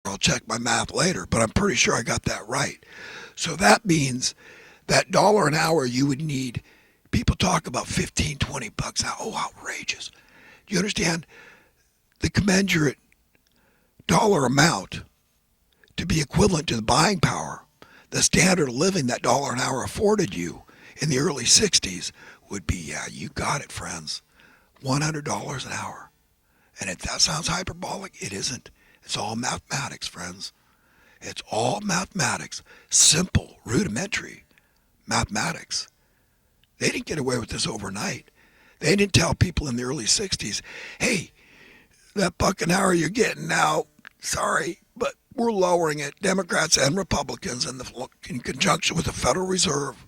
I'll check my math later, but I'm pretty sure I got that right. So that means that dollar an hour you would need. People talk about 15, $20 now. Oh, outrageous. Do you understand the commensurate dollar amount to be equivalent to the buying power? The standard of living that dollar an hour afforded you in the early 60s would be, yeah, you got it, friends, $100 an hour. And if that sounds hyperbolic, it isn't. It's all mathematics, friends. It's all mathematics. Simple, rudimentary mathematics. They didn't get away with this overnight. They didn't tell people in the early 60s, hey, that buck an hour you're getting now, sorry, but we're lowering it. Democrats and Republicans in conjunction with the Federal Reserve,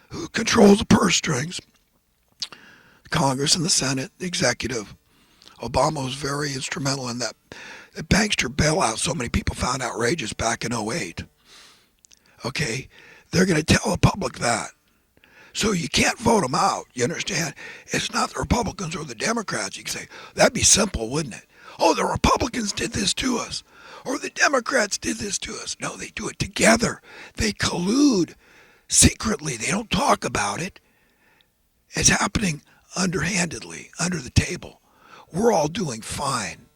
who controls the purse strings, Congress and the Senate, the executive. Obama was very instrumental in that. The bankster bailout so many people found outrageous back in '08. Okay? They're going to tell the public that. So you can't vote them out. You understand? It's not the Republicans or the Democrats. You can say, that'd be simple, wouldn't it? Oh, the Republicans did this to us. Or the Democrats did this to us. No, they do it together. They collude secretly. They don't talk about it. It's happening underhandedly, under the table. We're all doing fine.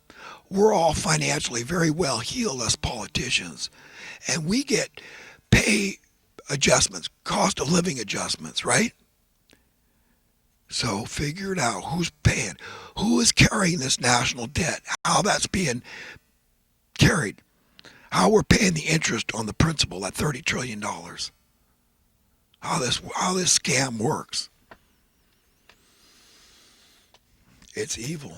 We're all financially very well heeled, us politicians. And we get pay adjustments, cost of living adjustments, right? So figure it out. Who's paying? Who is carrying this national debt? How that's being carried? How we're paying the interest on the principal at $30 trillion? How this scam works? It's evil.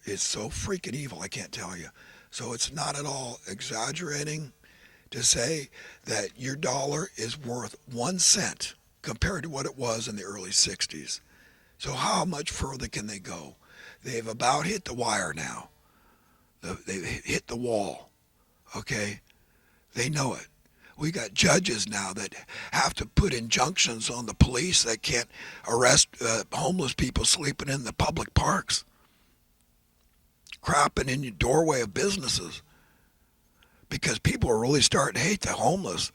It's so freaking evil, I can't tell you. So it's not at all exaggerating to say that your dollar is worth 1 cent compared to what it was in the early 60s. So how much further can they go? They've about hit the wire now. They've hit the wall. Okay? They know it. We got judges now that have to put injunctions on the police that can't arrest homeless people sleeping in the public parks, crapping in your doorway of businesses, because people are really starting to hate the homeless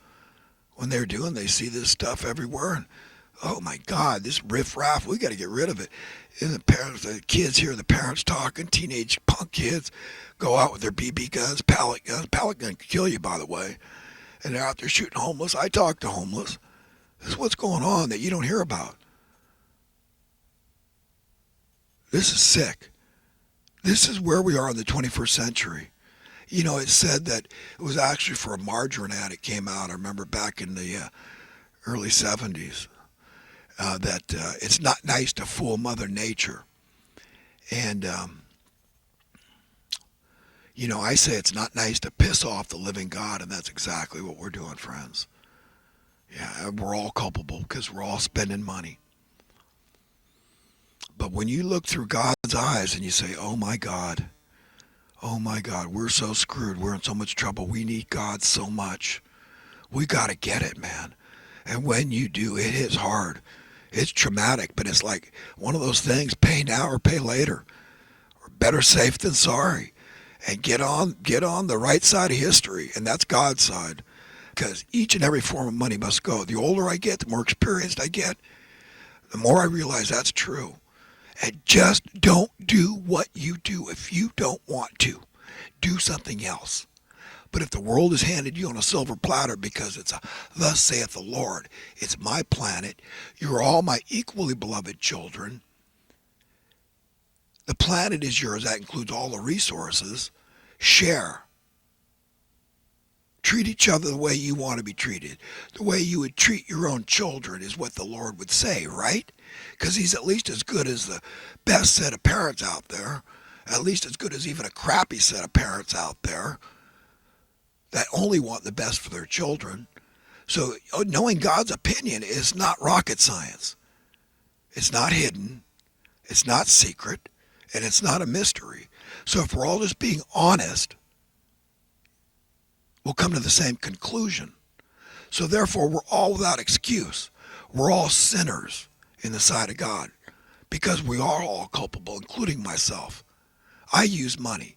when they're doing. They see this stuff everywhere, and oh my God, this riffraff, we got to get rid of it. And the parents, the kids hear the parents talking. Teenage punk kids go out with their BB guns, pellet guns. Pellet gun could kill you, by the way. And they're out there shooting homeless. I talk to homeless. This is what's going on that you don't hear about. This is sick. This is where we are in the 21st century. You know, it said that it was actually for a margarine ad. It came out, I remember back in the early 70s, that it's not nice to fool Mother Nature. And, you know, I say it's not nice to piss off the living God, and that's exactly what we're doing, friends. Yeah, we're all culpable because we're all spending money. But when you look through God's eyes and you say, oh my God, we're so screwed. We're in so much trouble. We need God so much. We got to get it, man. And when you do, it hits hard. It's traumatic, but it's like one of those things, pay now or pay later. Or better safe than sorry. And get on the right side of history, and that's God's side. Because each and every form of money must go. The older I get, the more experienced I get, the more I realize that's true. And just don't do what you do if you don't want to. Do something else. But if the world is handed you on a silver platter because it's a thus saith the Lord, it's my planet, you're all my equally beloved children, the planet is yours, that includes all the resources, share. Treat each other the way you want to be treated. The way you would treat your own children is what the Lord would say, right? Because he's at least as good as the best set of parents out there, at least as good as even a crappy set of parents out there that only want the best for their children. So knowing God's opinion is not rocket science. It's not hidden. It's not secret. And it's not a mystery. So if we're all just being honest, we'll come to the same conclusion. So therefore, we're all without excuse. We're all sinners in the sight of God because we are all culpable, including myself. I use money.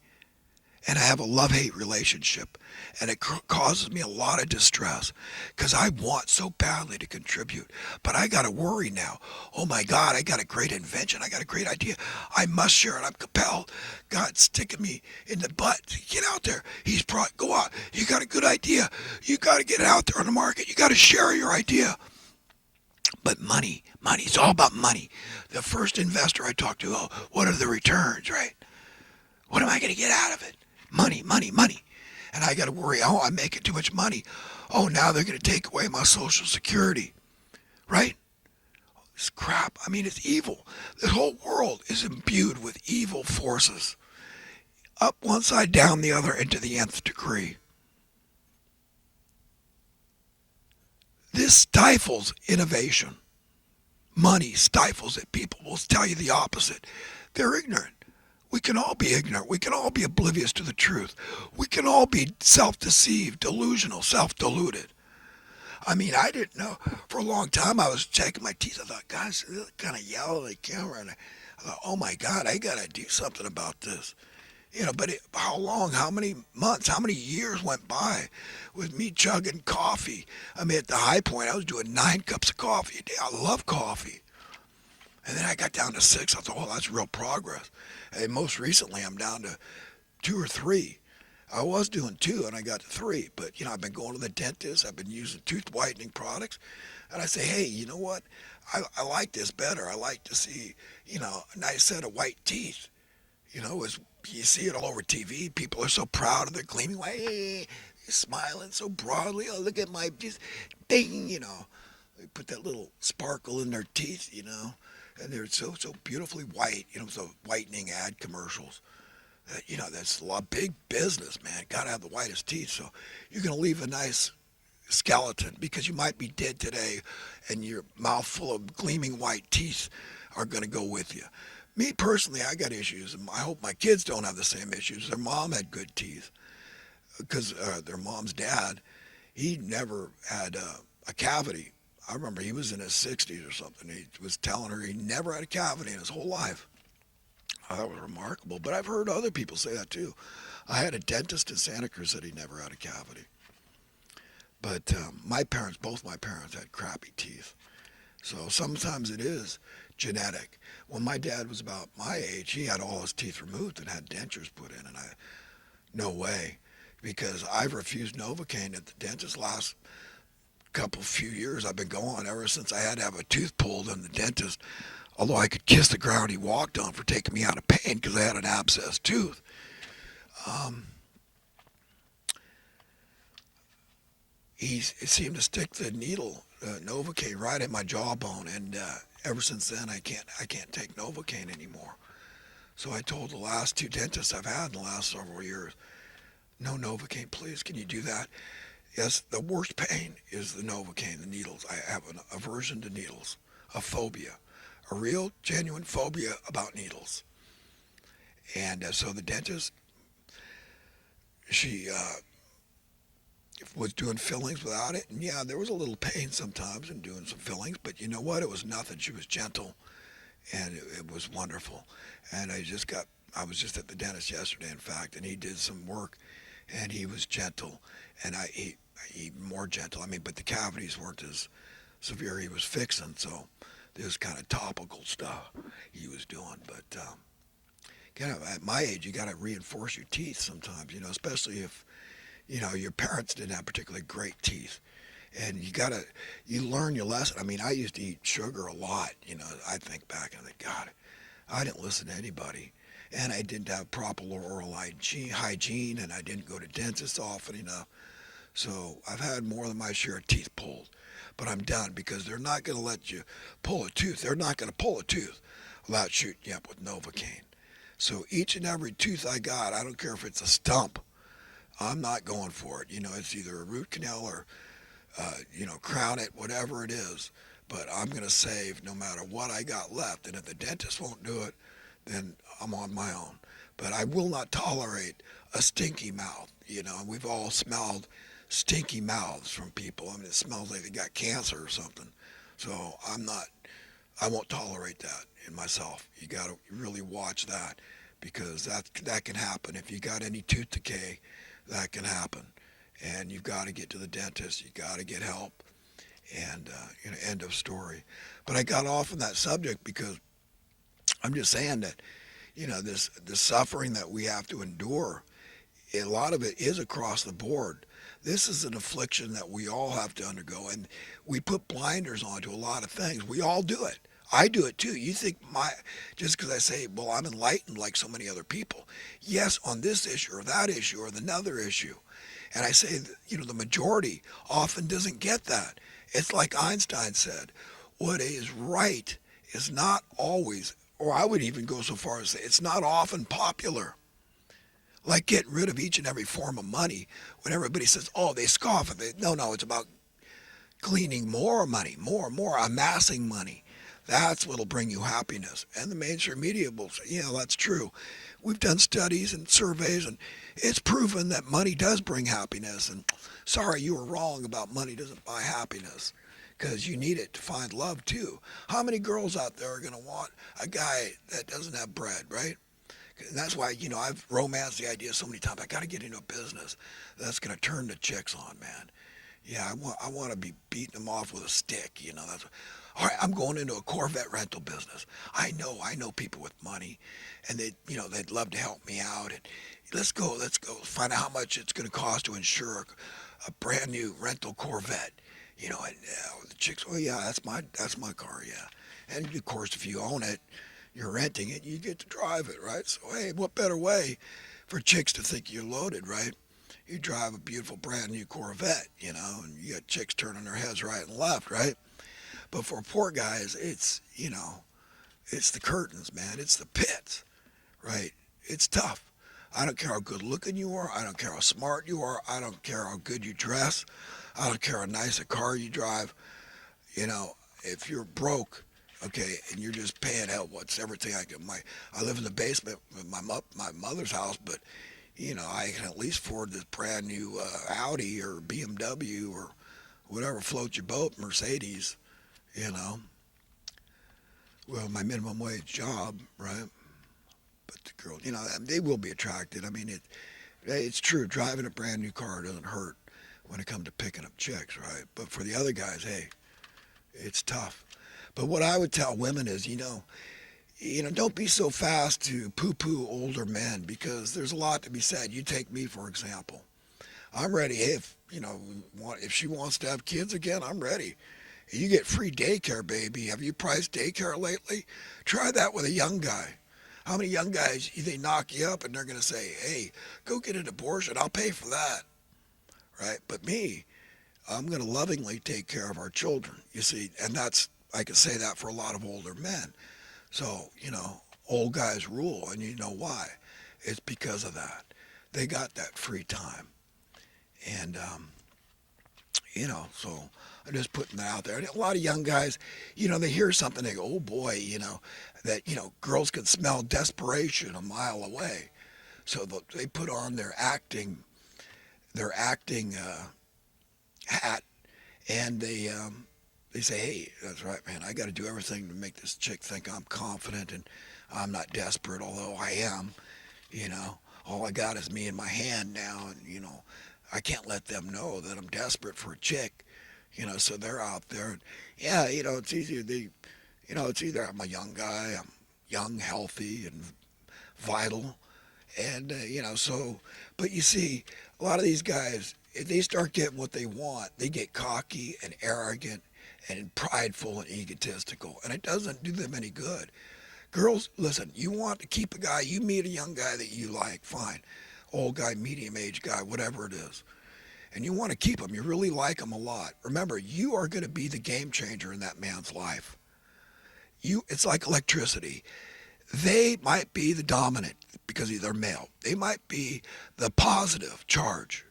and I have a love-hate relationship, and it causes me a lot of distress because I want so badly to contribute, but I got to worry now. Oh my God, I got a great invention. I got a great idea. I must share it. I'm compelled. God's sticking me in the butt. Get out there. Go out. You got a good idea. You got to get it out there on the market. You got to share your idea. But money, it's all about money. The first investor I talked to, oh, what are the returns, right? What am I going to get out of it? Money, money, money. And I got to worry, oh, I'm making too much money. Oh, now they're going to take away my Social Security, right? It's crap. I mean, it's evil. The whole world is imbued with evil forces. Up one side, down the other, and to the nth degree. This stifles innovation. Money stifles it. People will tell you the opposite. They're ignorant. We can all be ignorant. We can all be oblivious to the truth. We can all be self-deceived, delusional, self-deluded. I mean, I didn't know. For a long time, I was checking my teeth. I thought, guys, they look kind of yellow on the camera. And I thought, oh my God, I got to do something about this. But how long, how many months, how many years went by with me chugging coffee? I mean, at the high point, I was doing 9 cups of coffee a day. I love coffee. And then I got down to 6. I thought, well, that's real progress. And most recently, I'm down to 2 or 3. I was doing 2, and I got to 3. But, I've been going to the dentist. I've been using tooth whitening products. And I say, hey, you know what? I like this better. I like to see, a nice set of white teeth. You see it all over TV. People are so proud of their gleaming white. Hey, smiling so broadly. Oh, look at my just ding, They put that little sparkle in their teeth, and they're so beautifully white. So whitening ad commercials. That's a lot big business, man. Got to have the whitest teeth. So you're gonna leave a nice skeleton because you might be dead today, and your mouth full of gleaming white teeth are gonna go with you. Me personally, I got issues, and I hope my kids don't have the same issues. Their mom had good teeth because their mom's dad, he never had a cavity. I remember he was in his 60s or something. He was telling her he never had a cavity in his whole life. That was remarkable, but I've heard other people say that too. I had a dentist in Santa Cruz that he never had a cavity. But both my parents had crappy teeth. So sometimes it is genetic. When my dad was about my age, he had all his teeth removed and had dentures put in, and no way, because I've refused Novocaine at the dentist last few years. I've been going ever since I had to have a tooth pulled in the dentist, although I could kiss the ground he walked on for taking me out of pain because I had an abscessed tooth. He seemed to stick the needle, Novocaine, right in my jawbone, and ever since then I can't take Novocaine anymore. So I told the last 2 dentists I've had in the last several years, no Novocaine, please. Can you do that? Yes, the worst pain is the Novocaine, the needles. I have an aversion to needles, a phobia, a real genuine phobia about needles. And so the dentist, she was doing fillings without it, and yeah, there was a little pain sometimes in doing some fillings, but you know what? It was nothing. She was gentle, and it was wonderful. And I was just at the dentist yesterday, in fact, and he did some work, and he was gentle, and he more gentle. I mean, but the cavities weren't as severe. He was fixing, so this kind of topical stuff he was doing. But at my age, you got to reinforce your teeth sometimes, especially if your parents didn't have particularly great teeth, and you learn your lesson. I mean, I used to eat sugar a lot. I think back and I think, God, I didn't listen to anybody, and I didn't have proper oral hygiene, and I didn't go to dentists often enough. So I've had more than my share of teeth pulled, but I'm done because they're not going to let you pull a tooth. They're not going to pull a tooth without shooting you up with Novocaine. So each and every tooth I got, I don't care if it's a stump, I'm not going for it. It's either a root canal or, crown it, whatever it is. But I'm going to save no matter what I got left. And if the dentist won't do it, then I'm on my own. But I will not tolerate a stinky mouth. We've all smelled stinky mouths from people. I mean, it smells like they got cancer or something. So I won't tolerate that in myself. You got to really watch that because that can happen. If you got any tooth decay, that can happen. And you've got to get to the dentist. You've got to get help. And, end of story. But I got off on that subject because I'm just saying that, this suffering that we have to endure, a lot of it is across the board. This is an affliction that we all have to undergo, and we put blinders onto a lot of things. We all do it. I do it too. You think just because I say, well, I'm enlightened like so many other people. Yes, on this issue or that issue or another issue. And I say, the majority often doesn't get that. It's like Einstein said, what is right is not always, or I would even go so far as to say, it's not often popular. Like getting rid of each and every form of money when everybody says, oh, they scoff at it. No, it's about gleaning more money, more, amassing money. That's what'll bring you happiness. And the mainstream media will say, yeah, that's true. We've done studies and surveys, and it's proven that money does bring happiness. And sorry, you were wrong about money doesn't buy happiness, because you need it to find love too. How many girls out there are going to want a guy that doesn't have bread, right? And that's why, I've romanced the idea so many times. I got to get into a business that's going to turn the chicks on, man. Yeah, I want to be beating them off with a stick, That's all right. I'm going into a Corvette rental business. I know people with money, and they'd love to help me out. And let's go find out how much it's going to cost to insure a brand new rental Corvette. And the chicks, oh yeah, that's my car, yeah. And of course, if you own it, you're renting it, you get to drive it, right? So hey, what better way for chicks to think you're loaded, right? You drive a beautiful brand new Corvette, and you got chicks turning their heads right and left, right? But for poor guys, it's it's the curtains, man. It's the pits, right? It's tough. I don't care how good looking you are. I don't care how smart you are. I don't care how good you dress. I don't care how nice a car you drive. If you're broke, okay, and you're just paying hell, what's everything I can. I live in the basement of my mother's house, but I can at least afford this brand new Audi or BMW or whatever floats your boat, Mercedes. Well, my minimum wage job, right? But the girl, they will be attracted. I mean, it's true. Driving a brand new car doesn't hurt when it comes to picking up chicks, right? But for the other guys, hey, it's tough. But what I would tell women is, don't be so fast to poo-poo older men, because there's a lot to be said. You take me, for example. I'm ready. If she wants to have kids again, I'm ready. You get free daycare, baby. Have you priced daycare lately? Try that with a young guy. How many young guys, they knock you up and they're going to say, hey, go get an abortion. I'll pay for that. Right? But me, I'm going to lovingly take care of our children. You see, and I can say that for a lot of older men. So, old guys rule, and you know why. It's because of that. They got that free time. And, so I'm just putting that out there. And a lot of young guys, they hear something, they go, oh boy, that, girls can smell desperation a mile away. So they put on their acting hat, and they say, hey, that's right, man, I got to do everything to make this chick think I'm confident and I'm not desperate, although I am. All I got is me in my hand now, and, I can't let them know that I'm desperate for a chick, so they're out there. And, yeah, it's easier. It's either I'm a young guy, I'm young, healthy, and vital, and, but you see, a lot of these guys, if they start getting what they want, they get cocky and arrogant and prideful and egotistical, and it doesn't do them any good. Girls, listen, you want to keep a guy, you meet a young guy that you like, fine. Old guy, medium-aged guy, whatever it is. And you want to keep him, you really like him a lot. Remember, you are going to be the game changer in that man's life. It's like electricity. They might be the dominant because they're male. They might be the positive charge,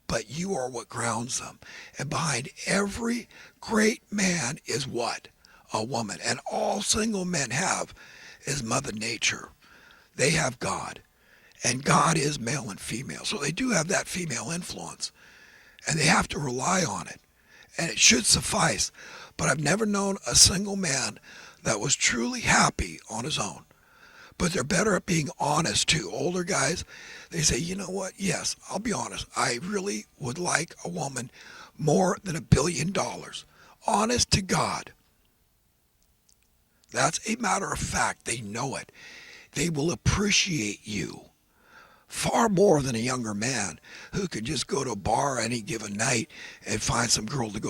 but you are what grounds them. And behind every great man is what? A woman. And all single men have is Mother Nature. They have God. And God is male and female. So they do have that female influence. And they have to rely on it. And it should suffice. But I've never known a single man that was truly happy on his own. but they're better at being honest too. Older guys, they say, you know what? Yes, I'll be honest. I really would like a woman more than $1 billion. Honest to God. That's a matter of fact. They know it. They will appreciate you far more than a younger man who could just go to a bar any given night and find some girl to go